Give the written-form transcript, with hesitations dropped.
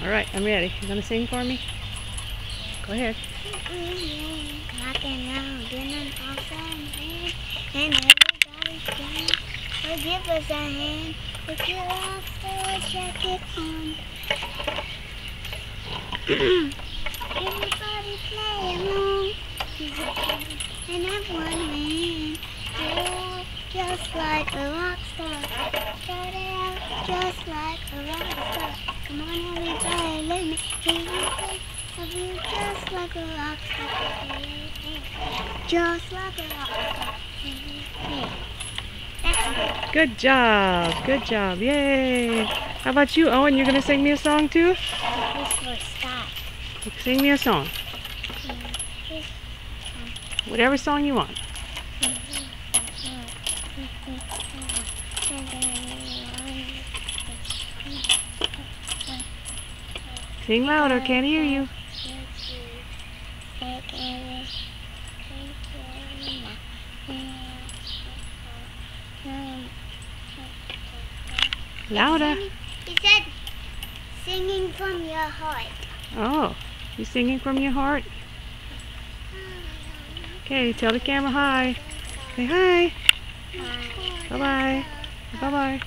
All right, I'm ready. You gonna sing for me? Go ahead. Rock and roll, getting awesome, and everybody's playing. So give us a hand. Put your off jacket on. Everybody play along. And have one man. Oh, just like a rock star. Start it out just like a rock star. Come on, everybody, let me hear you say. I'll be just like a rock star. Just like a rock star. That's Good job. Good job. Yay. How about you, Owen? You're gonna sing me a song too? this for stop. Sing me a song. Whatever song you want. Sing louder. Can't hear you. Louder. He said, singing from your heart. Oh, you singing from your heart? Okay, tell the camera hi. Say hi. Bye-bye. Bye-bye.